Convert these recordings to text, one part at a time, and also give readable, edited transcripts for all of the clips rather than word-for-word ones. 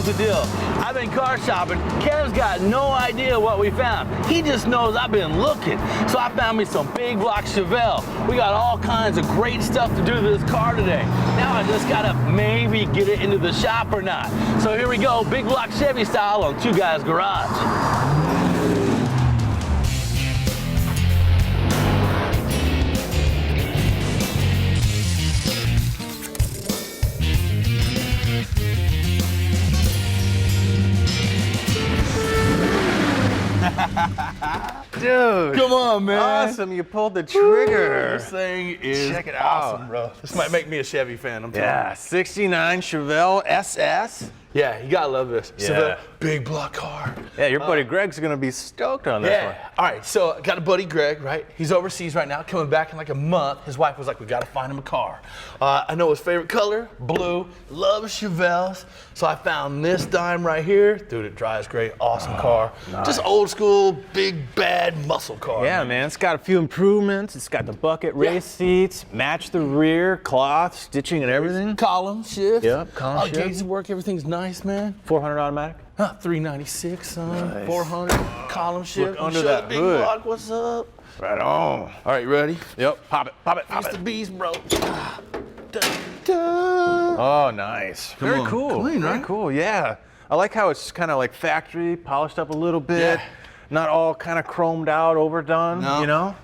here's the deal. I've been car shopping. Kev's got no idea what we found. He just knows I've been looking. So I found me some big block Chevelle. We got all kinds of great stuff to do to this car today. Now I just gotta maybe get it into the shop or not. So here we go, big block Chevy style on Two Guys Garage. Dude, come on, man. Awesome, you pulled the trigger. This thing is Check it awesome, out. bro. This might make me a Chevy fan, I'm telling you. Yeah, 69 Chevelle SS. Yeah, you gotta love this. Yeah. Chevelle, big block car. Yeah, your buddy Greg's gonna be stoked on this one. All right, so I got a buddy, Greg, right? He's overseas right now, coming back in like a month. His wife was like, we gotta find him a car. I know his favorite color, blue, loves Chevelles. So I found this dime right here. Dude, it drives great, awesome car. Nice. Just old school, big, bad muscle car. Yeah, man, it's got a few improvements. It's got the bucket race seats, match the rear, cloth, stitching and everything. Column shift. Yep, column all shift. gauges work, everything's nice, man. 400 automatic. 396, son. Nice. 400, column shift. Look under Show that the big hood. block, what's up? Right on. All right, ready? Yep, pop it, pop it, pop It's it. the beast, bro. Dun, dun. Oh, nice. Very on. cool. Clean, Very right? cool, yeah. I like how it's kind of like factory, polished up a little bit. Yeah. Not all kind of chromed out, overdone, No. you know?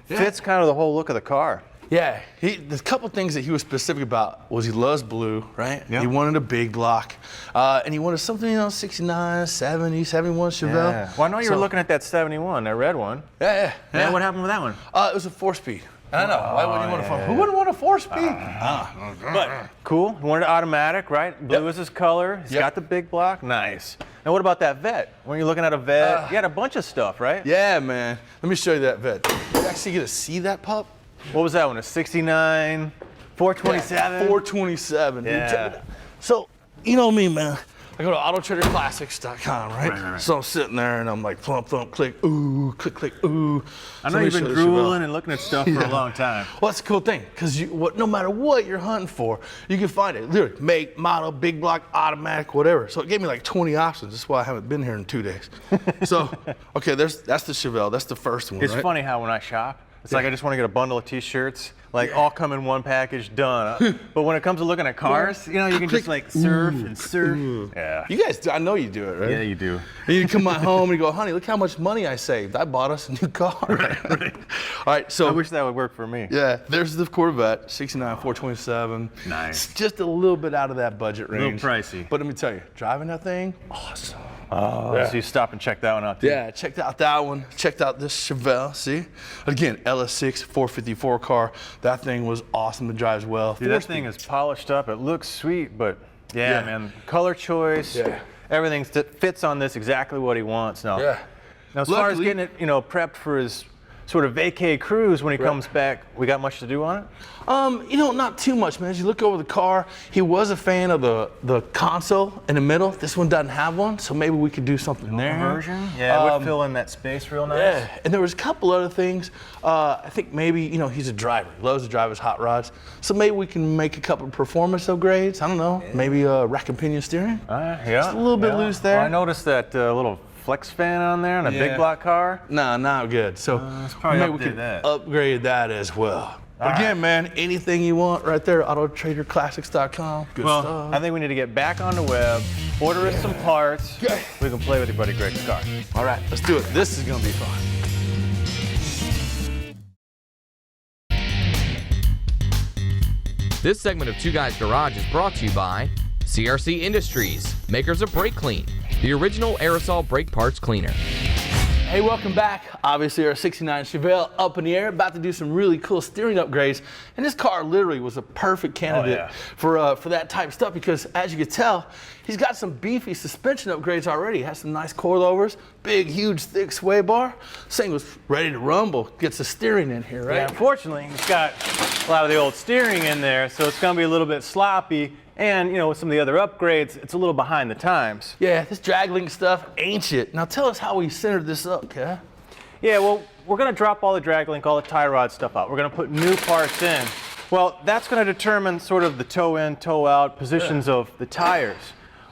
Yeah. Fits kind of the whole look of the car. Yeah, the couple things that he was specific about was he loves blue, right? Yeah. He wanted a big block, and he wanted something, 69, 70, 71 Chevelle. Yeah. Well, I know you were looking at that 71, that red one. Yeah. Man, what happened with that one? It was a 4-speed. I know. Why wouldn't you want a 4? Who wouldn't want a 4-speed? But cool. You wanted automatic, right? Blue Yep. is his color. He's Yep. got the big block. Nice. And what about that vet? When you're looking at a vet, you had a bunch of stuff, right? Yeah, man. Let me show you that vet. You actually get to see that pup? What was that one? A 69, 427? 427. dude. Yeah. Check it out. So, you know me, man. I go to AutoTraderClassics.com, right? So I'm sitting there and I'm like, thump, thump, click, ooh, click, click, ooh. I So know let me you've show been the drooling Chevelle. and looking at stuff for a long time. Well, that's the cool thing, because no matter what you're hunting for, you can find it. Literally, make, model, big block, automatic, whatever. So it gave me like 20 options. That's why I haven't been here in 2 days. So, okay, that's the Chevelle. That's the first one, It's right? funny how when I shop, it's like I just want to get a bundle of t-shirts, like all come in one package, done. But when it comes to looking at cars, you know, you can just like surf and surf. Yeah. You guys, I know you do it, right? Yeah, you do. And you come at home and you go, honey, look how much money I saved. I bought us a new car. Right. All right, so. I wish that would work for me. Yeah, there's the Corvette, 69, 427. Nice. It's just a little bit out of that budget little range. pricey. But let me tell you, driving that thing, awesome. Oh, Yeah. so you stop and check that one out too. Yeah, checked out that one. Checked out this Chevelle, see? Again, LS6 454 car. That thing was awesome. It drives well. Dude, that thing is polished up. It looks sweet, but yeah, Yeah. man, color choice, Yeah. everything fits on this exactly what he wants now. Yeah. Now, as far as Luckily- getting it, prepped for his sort of vacay cruise when he comes back, we got much to do on it? Not too much, man. As you look over the car, he was a fan of the console in the middle. This one doesn't have one, so maybe we could do something there. Version? Yeah, it would fill in that space real nice. Yeah, and there was a couple other things. I think maybe, he's a driver. He loves to drive his hot rods. So maybe we can make a couple of performance upgrades. I don't know. Maybe rack and pinion steering. Yeah. Just a little bit loose there. Well, I noticed that little flex fan on there in a big block car. Nah, not good. So let's probably maybe we update can that. upgrade that as well. But again, man, anything you want right there, AutoTraderClassics.com. Good Well, stuff. I think we need to get back on the web, order us some parts. Yeah. We can play with your buddy Greg's car. All right, let's do it. This is gonna be fun. This segment of Two Guys Garage is brought to you by CRC Industries, makers of Brake Clean, the original aerosol brake parts cleaner. Hey, welcome back. Obviously, our 69 Chevelle up in the air, about to do some really cool steering upgrades. And this car literally was a perfect candidate for that type of stuff because, as you can tell, he's got some beefy suspension upgrades already. Has some nice coilovers, big, huge, thick sway bar. This thing was ready to rumble. Gets the steering in here, right? Yeah, unfortunately, it's got a lot of the old steering in there, so it's going to be a little bit sloppy. And, with some of the other upgrades, it's a little behind the times. Yeah, this drag link stuff, ancient. Now tell us how we centered this up, Kev. Yeah, well, we're going to drop all the drag link, all the tie rod stuff out. We're going to put new parts in. Well, that's going to determine sort of the toe in, toe out positions of the tires.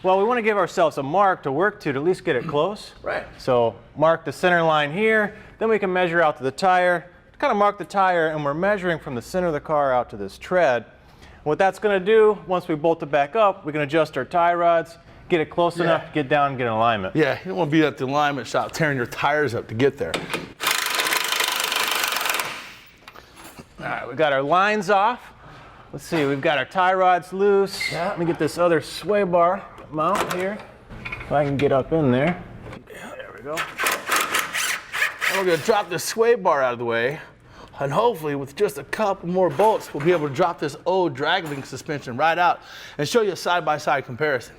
Well, we want to give ourselves a mark to work to at least get it close. Right. So mark the center line here, then we can measure out to the tire, kind of mark the tire, and we're measuring from the center of the car out to this tread. What that's going to do, once we bolt it back up, we can adjust our tie rods, get it close enough to get down and get in alignment. Yeah, you don't want to be at the alignment shop tearing your tires up to get there. All right, we got our lines off. Let's see, we've got our tie rods loose. Yeah. Let me get this other sway bar mount here, if I can get up in there. Yeah, there we go. And we're going to drop the sway bar out of the way, and hopefully with just a couple more bolts, we'll be able to drop this old drag link suspension right out and show you a side-by-side comparison.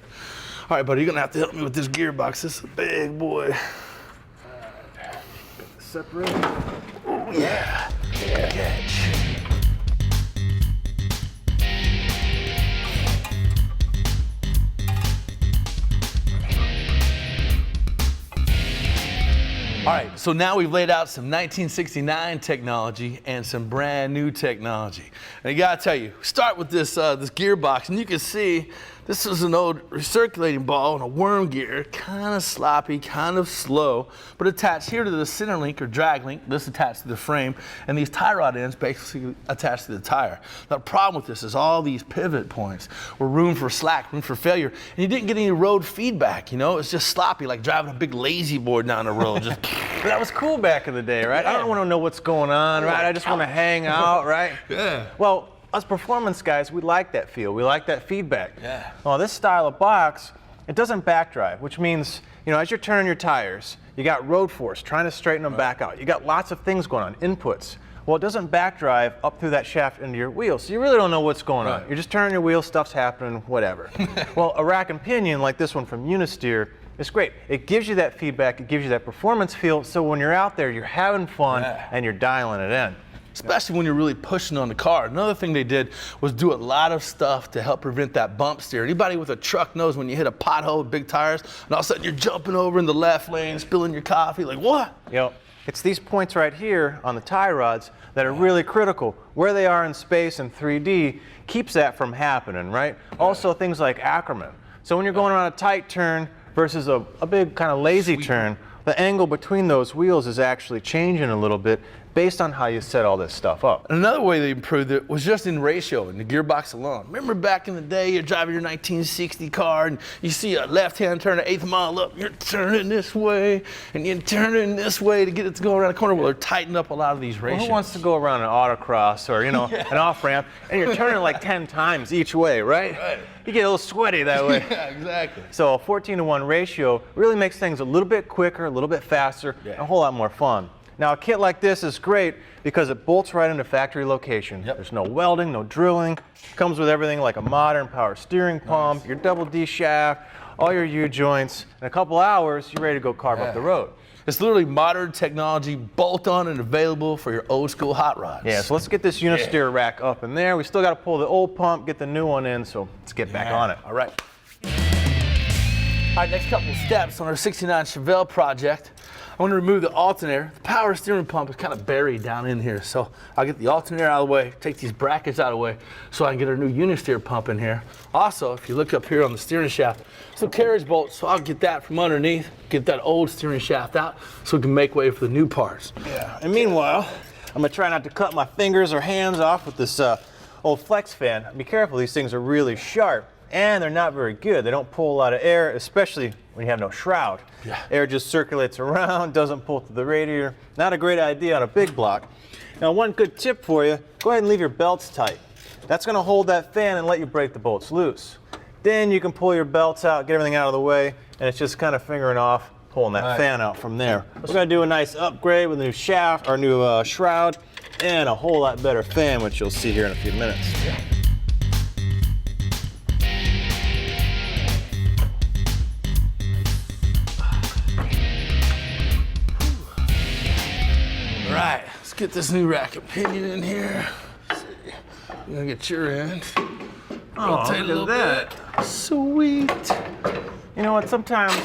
All right, buddy, you're going to have to help me with this gearbox. This is a big boy. All right. Separate. Oh, yeah. Catch. All right, so now we've laid out some 1969 technology and some brand new technology. And I gotta tell you, start with this gearbox, and you can see this is an old recirculating ball in a worm gear, kind of sloppy, kind of slow, but attached here to the center link or drag link, this attached to the frame, and these tie rod ends basically attached to the tire. Now, the problem with this is all these pivot points were room for slack, room for failure, and you didn't get any road feedback, you know? It's just sloppy, like driving a big lazy board down the road. Just that was cool back in the day, right? I don't want to know what's going on, right? I just want to hang out, right? Yeah. Well, us performance guys, we like that feel. We like that feedback. Yeah. Well, this style of box, it doesn't backdrive, which means, you know, as you're turning your tires, you got road force trying to straighten them back out. You got lots of things going on, inputs. Well, it doesn't backdrive up through that shaft into your wheel, so you really don't know what's going on. You're just turning your wheel, stuff's happening, whatever. Well, a rack and pinion like this one from Unisteer, it's great. It gives you that feedback, it gives you that performance feel, so when you're out there, you're having fun and you're dialing it in. Especially when you're really pushing on the car. Another thing they did was do a lot of stuff to help prevent that bump steer. Anybody with a truck knows when you hit a pothole with big tires, and all of a sudden you're jumping over in the left lane, spilling your coffee, like what? You know, it's these points right here on the tie rods that are really critical. Where they are in space in 3D keeps that from happening, right? Also things like Ackerman. So when you're going around a tight turn versus a big kind of lazy turn, the angle between those wheels is actually changing a little bit based on how you set all this stuff up. Another way they improved it was just in ratio, in the gearbox alone. Remember back in the day, you're driving your 1960 car and you see a left-hand turn, an 1/8 mile up, you're turning this way and you're turning this way to get it to go around the corner. Well, they're tightening up a lot of these ratios. Well, who wants to go around an autocross or, you know, an off-ramp and you're turning like 10 times each way, right? You get a little sweaty that way. Yeah, exactly. So a 14-to-1 ratio really makes things a little bit quicker, a little bit faster, and a whole lot more fun. Now a kit like this is great because it bolts right into factory location. There's no welding, no drilling. Comes with everything like a modern power steering pump, your double D shaft, all your U-joints. In a couple hours, you're ready to go carve up the road. It's literally modern technology, bolt-on and available for your old school hot rods. Yeah, so let's get this Unisteer rack up in there. We still got to pull the old pump, get the new one in, so let's get back on it. All right. All right, next couple of steps on our 69 Chevelle project. I want to remove the alternator. The power steering pump is kind of buried down in here. So I'll get the alternator out of the way, take these brackets out of the way so I can get our new Unisteer pump in here. Also, if you look up here on the steering shaft, some carriage bolts, so I'll get that from underneath, get that old steering shaft out so we can make way for the new parts. Yeah, and meanwhile, I'm gonna try not to cut my fingers or hands off with this old flex fan. Be careful, these things are really sharp. And they're not very good. They don't pull a lot of air, especially when you have no shroud. Air just circulates around, doesn't pull through the radiator. Not a great idea on a big block. Now, one good tip for you, go ahead and leave your belts tight. That's gonna hold that fan and let you break the bolts loose. Then you can pull your belts out, get everything out of the way, and it's just kind of fingering off, pulling that fan out from there. We're gonna do a nice upgrade with a new shaft, or new shroud, and a whole lot better fan, which you'll see here in a few minutes. All right, let's get this new rack and pinion in here. Let's see. I'm gonna get your end. Rotate a little bit. Sweet. You know what, sometimes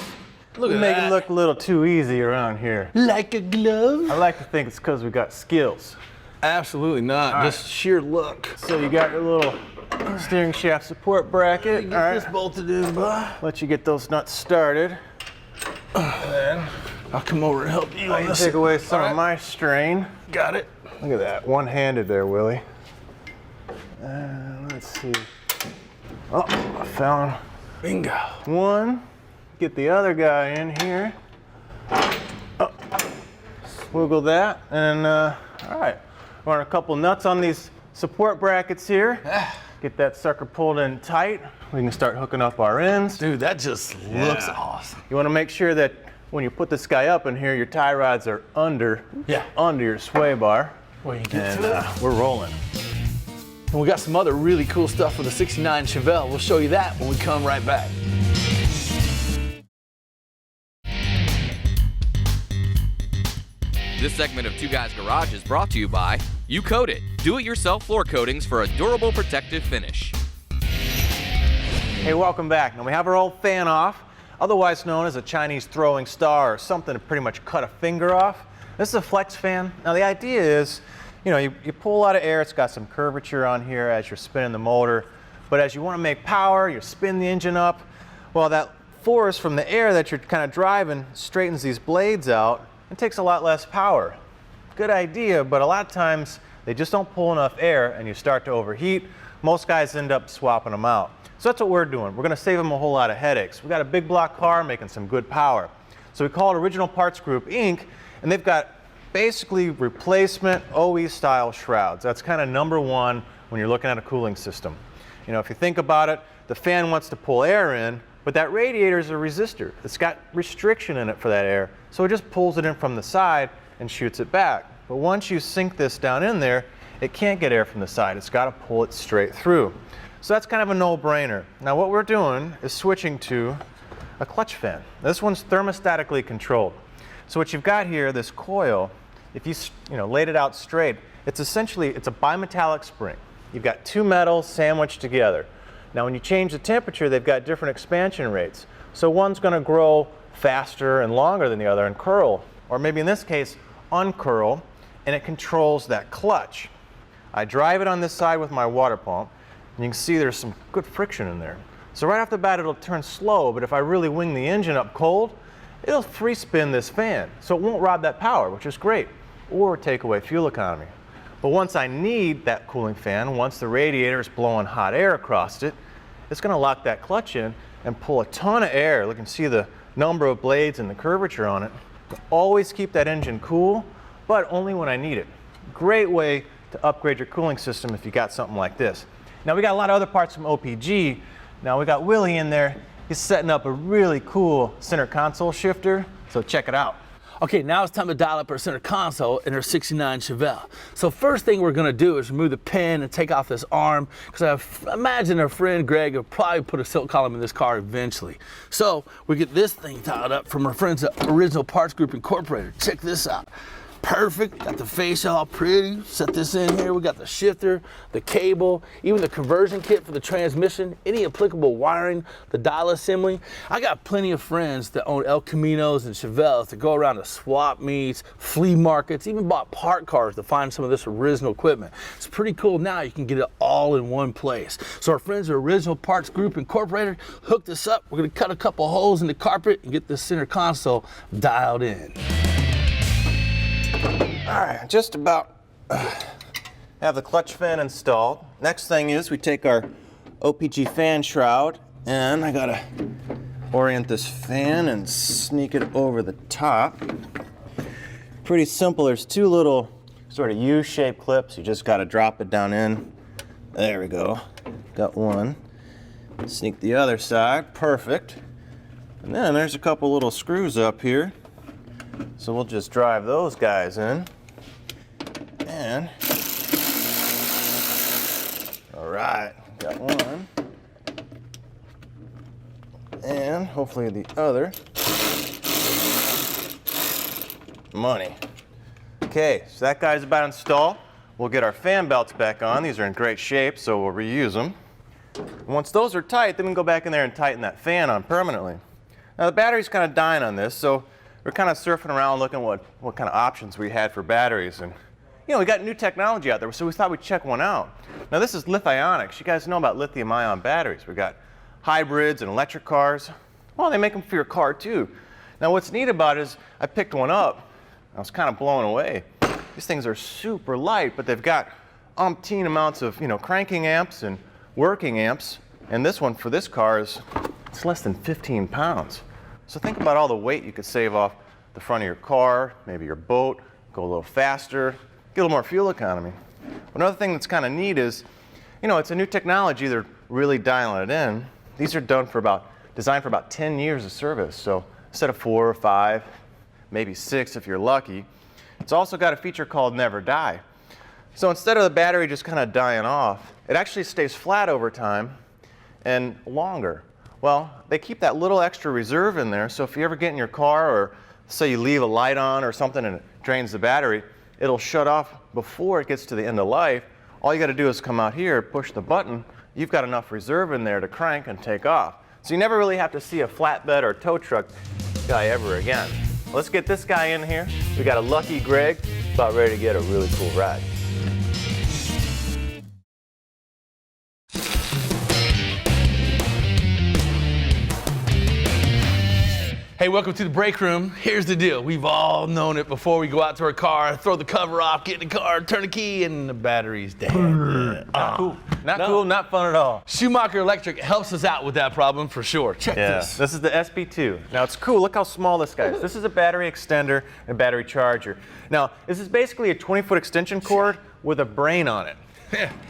we make it look a little too easy around here. Like a glove? I like to think it's because we got skills. Absolutely not, just sheer luck. So you got your little steering shaft support bracket. Get this bolted in, bud. Let you get those nuts started. And then I'll come over and help you I on can this. take away some of my strain. Got it. Look at that, one-handed there, Willie. Let's see. Oh, I found Bingo. one. Get the other guy in here. Oh, swiggle that, and all right. Run a couple nuts on these support brackets here. Get that sucker pulled in tight. We can start hooking up our ends. Dude, that just looks awesome. You want to make sure that when you put this guy up in here, your tie rods are under your sway bar. Well, you get to it. We're rolling. And we got some other really cool stuff for the 69 Chevelle. We'll show you that when we come right back. This segment of Two Guys Garage is brought to you by You Coat It. Do-it-yourself floor coatings for a durable protective finish. Hey, welcome back. Now we have our old fan off, otherwise known as a Chinese throwing star or something to pretty much cut a finger off. This is a flex fan. Now the idea is, you pull a lot of air, it's got some curvature on here as you're spinning the motor, but as you want to make power, you spin the engine up, well, that force from the air that you're kind of driving straightens these blades out and takes a lot less power. Good idea, but a lot of times they just don't pull enough air and you start to overheat. Most guys end up swapping them out. So that's what we're doing. We're going to save them a whole lot of headaches. We've got a big block car making some good power. So we call it Original Parts Group Inc., and they've got basically replacement OE style shrouds. That's kind of number one when you're looking at a cooling system. If you think about it, the fan wants to pull air in, but that radiator is a resistor. It's got restriction in it for that air, so it just pulls it in from the side and shoots it back. But once you sink this down in there, it can't get air from the side. It's got to pull it straight through. So that's kind of a no-brainer. Now what we're doing is switching to a clutch fan. This one's thermostatically controlled. So what you've got here, this coil, if you laid it out straight, it's a bimetallic spring. You've got two metals sandwiched together. Now when you change the temperature, they've got different expansion rates. So one's going to grow faster and longer than the other and curl, or maybe in this case, uncurl, and it controls that clutch. I drive it on this side with my water pump, and you can see there's some good friction in there. So right off the bat, it'll turn slow, but if I really wing the engine up cold, it'll free spin this fan. So it won't rob that power, which is great, or take away fuel economy. But once I need that cooling fan, once the radiator is blowing hot air across it, it's going to lock that clutch in and pull a ton of air. You can see the number of blades and the curvature on it. Always keep that engine cool, but only when I need it. Great way to upgrade your cooling system if you got something like this. Now we got a lot of other parts from OPG. Now we got Willie in there. He's setting up a really cool center console shifter, so check it out. Okay, now it's time to dial up our center console in our 69 Chevelle. So first thing we're gonna do is remove the pin and take off this arm, because I imagine our friend Greg will probably put a silk column in this car eventually. So we get this thing dialed up from our friends at Original Parts Group Incorporated. Check this out. Perfect, got the face all pretty. Set this in here, we got the shifter, the cable, even the conversion kit for the transmission, any applicable wiring, the dial assembly. I got plenty of friends that own El Caminos and Chevelles that go around to swap meets, flea markets, even bought park cars to find some of this original equipment. It's pretty cool now, you can get it all in one place. So our friends at Original Parts Group Incorporated hooked us up. We're gonna cut a couple holes in the carpet and get this center console dialed in. All right, just about have the clutch fan installed. Next thing is we take our OPG fan shroud, and I gotta orient this fan and sneak it over the top. Pretty simple. There's two little sort of U-shaped clips. You just gotta drop it down in. There we go. Got one. Sneak the other side. Perfect. And then there's a couple little screws up here. So we'll just drive those guys in. And, all right, got one. And hopefully the other. Money. Okay, so that guy's about installed. We'll get our fan belts back on. These are in great shape, so we'll reuse them. Once those are tight, then we can go back in there and tighten that fan on permanently. Now the battery's kind of dying on this, so we're kind of surfing around looking what kind of options we had for batteries, and you know, we got new technology out there, so we thought we'd check one out. Now this is lithionics. You guys know about lithium-ion batteries. We got hybrids and electric cars. Well, they make them for your car too. Now what's neat about it is I picked one up. I was kind of blown away. These things are super light, but they've got umpteen amounts of, you know, cranking amps and working amps. And this one for this car it's less than 15 pounds. So think about all the weight you could save off the front of your car, maybe your boat, go a little faster, get a little more fuel economy. Another thing that's kind of neat is, you know, it's a new technology. They're really dialing it in. These are designed for about 10 years of service. So instead of 4 or 5, maybe 6 if you're lucky. It's also got a feature called Never Die. So instead of the battery just kind of dying off, it actually stays flat over time and longer. Well, they keep that little extra reserve in there, so if you ever get in your car or say you leave a light on or something and it drains the battery, it'll shut off before it gets to the end of life. All you got to do is come out here, push the button, you've got enough reserve in there to crank and take off. So you never really have to see a flatbed or tow truck guy ever again. Let's get this guy in here. We got a lucky Greg about ready to get a really cool ride. Hey, welcome to the break room. Here's the deal. We've all known it before we go out to our car, throw the cover off, get in the car, turn the key, and the battery's dead. Not cool. Not cool, not fun at all. Schumacher Electric helps us out with that problem for sure. Check this. This is the SP2. Now it's cool, look how small this guy is. This is a battery extender and battery charger. Now, this is basically a 20-foot extension cord with a brain on it.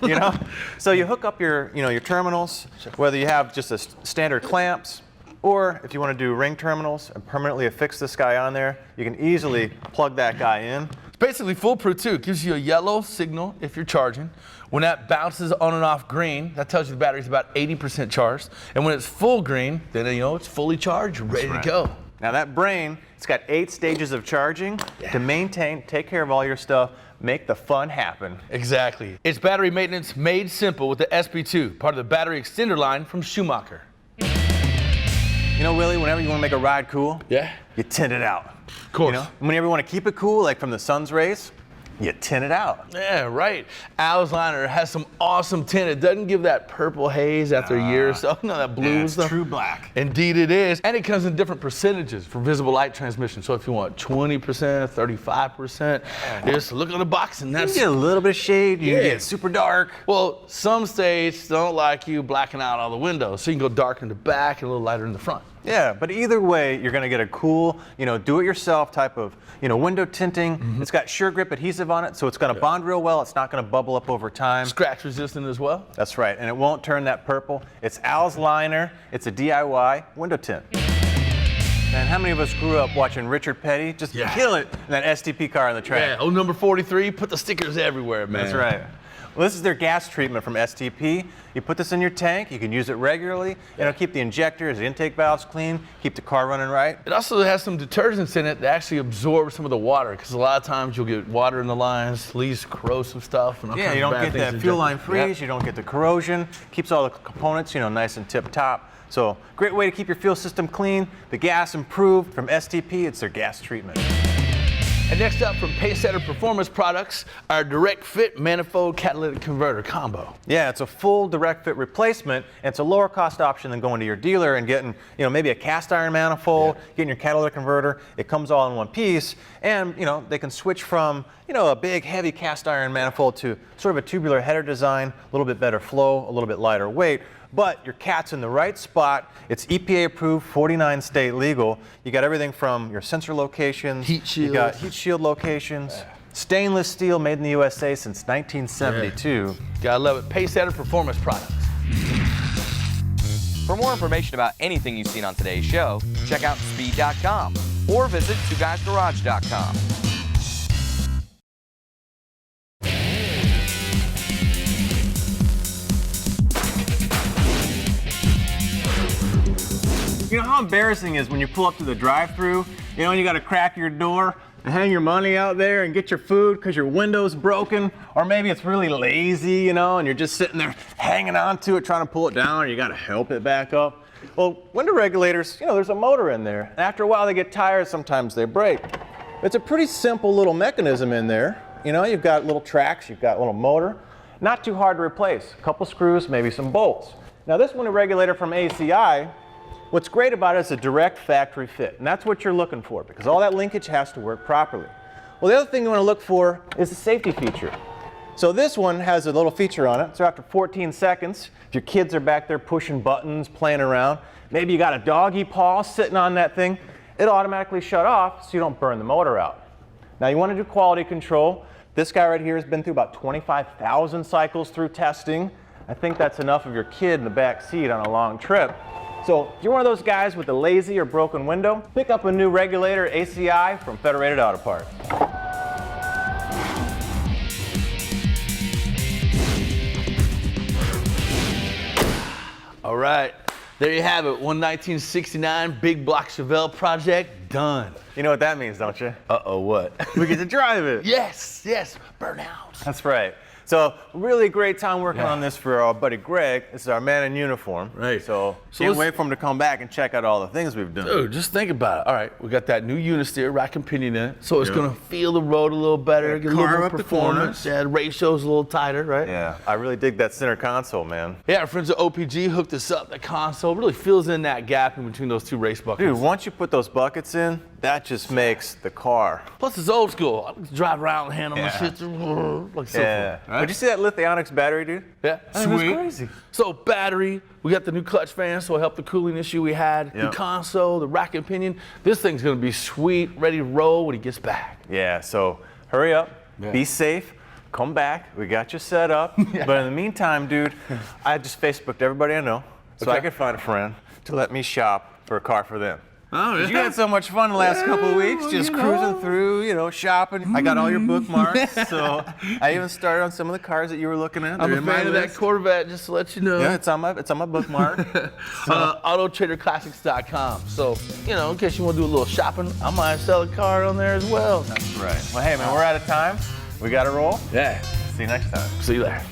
You know? So you hook up your terminals, whether you have just a standard clamps, or if you want to do ring terminals and permanently affix this guy on there, you can easily plug that guy in. It's basically foolproof too. It gives you a yellow signal if you're charging. When that bounces on and off green, that tells you the battery's about 80% charged. And when it's full green, then you know it's fully charged, ready to go. Now that brain, it's got 8 stages of charging to maintain, take care of all your stuff, make the fun happen. Exactly. It's battery maintenance made simple with the SP2, part of the battery extender line from Schumacher. You know, Willie, whenever you want to make a ride cool, you tint it out. Of course. You know? Whenever you want to keep it cool, like from the sun's rays, you tint it out. Yeah, right. Al's liner has some awesome tint. It doesn't give that purple haze after a year or so. No, that blue stuff. True black. Indeed it is. And it comes in different percentages for visible light transmission. So if you want 20%, 35%, just look on the box and that's... You get a little bit of shade, you get super dark. Well, some states don't like you blacking out all the windows. So you can go dark in the back and a little lighter in the front. Yeah, but either way, you're going to get a cool, do-it-yourself type of, window tinting. It's got sure grip adhesive on it, so it's going to bond real well. It's not going to bubble up over time. Scratch resistant as well. That's right, and it won't turn that purple. It's Al's liner. It's a DIY window tint. And how many of us grew up watching Richard Petty just kill it in that STP car on the track? Yeah, old number 43, put the stickers everywhere, man. That's right. Well, this is their gas treatment from STP. You put this in your tank, you can use it regularly, it'll keep the injectors, the intake valves clean, keep the car running right. It also has some detergents in it that actually absorb some of the water, because a lot of times you'll get water in the lines, leaves corrosive stuff. And you don't get that fuel line freeze, you don't get the corrosion, keeps all the components, nice and tip-top. So, great way to keep your fuel system clean, the gas improved from STP, it's their gas treatment. And next up from Pacesetter Performance Products, our direct fit manifold catalytic converter combo. Yeah, it's a full direct fit replacement, and it's a lower cost option than going to your dealer and getting, maybe a cast iron manifold, getting your catalytic converter. It comes all in one piece, and they can switch from a big heavy cast iron manifold to sort of a tubular header design, a little bit better flow, a little bit lighter weight. But your cat's in the right spot. It's EPA approved, 49 state legal. You got everything from your sensor locations. Heat shield. You got heat shield locations. Stainless steel made in the USA since 1972. Gotta love it. Pacesetter Performance Products. For more information about anything you've seen on today's show, check out speed.com or visit TwoGuysGarage.com. You know how embarrassing it is when you pull up to the drive-thru, and you got to crack your door and hang your money out there and get your food because your window's broken, or maybe it's really lazy, and you're just sitting there hanging on to it, trying to pull it down, and you got to help it back up. Well, window regulators, there's a motor in there, and after a while they get tired, sometimes they break. It's a pretty simple little mechanism in there, you know, you've got little tracks, you've got a little motor. Not too hard to replace. A couple screws, maybe some bolts. Now this window regulator from ACI, what's great about it is a direct factory fit, and that's what you're looking for because all that linkage has to work properly. Well, the other thing you want to look for is the safety feature. So this one has a little feature on it. So after 14 seconds, if your kids are back there pushing buttons, playing around, maybe you got a doggy paw sitting on that thing, it'll automatically shut off so you don't burn the motor out. Now you want to do quality control. This guy right here has been through about 25,000 cycles through testing. I think that's enough of your kid in the back seat on a long trip. So if you're one of those guys with a lazy or broken window, pick up a new regulator ACI from Federated Auto Parts. All right, there you have it. 1969 big block Chevelle project done. You know what that means, don't you? Uh-oh, what? We get to drive it. Yes, burnout. That's right. So really great time working on this for our buddy Greg. This is our man in uniform. Right. So can't wait for him to come back and check out all the things we've done. Dude, just think about it. All right, we got that new unisteer, rack and pinion in it, so it's gonna feel the road a little better, get a little more performance. Yeah, the ratio's a little tighter, right? Yeah, I really dig that center console, man. Yeah, our friends at OPG hooked us up. The console really fills in that gap in between those two race buckets. Dude, once you put those buckets in, that just makes the car. Plus, it's old school. I like to drive around and handle my shit. Like so Yeah. cool, right? Did you see that Lithionics battery, dude? Yeah, That was crazy. So battery, we got the new clutch fan, so it helped the cooling issue we had. The console, the rack and pinion. This thing's gonna be sweet, ready to roll when he gets back. Yeah, so hurry up, be safe, come back. We got you set up. But in the meantime, dude, I just Facebooked everybody I know so I could find a friend to let me shop for a car for them. Oh, yeah. You had so much fun the last couple of weeks, just cruising through, you know, shopping. I got all your bookmarks, so I even started on some of the cars that you were looking at. I'm a fan of that Corvette, just to let you know. Yeah, it's on my bookmark. AutoTraderClassics.com. So, you know, in case you want to do a little shopping, I might sell a car on there as well. That's right. Well, hey, man, we're out of time. We got to roll. Yeah. See you next time. See you there.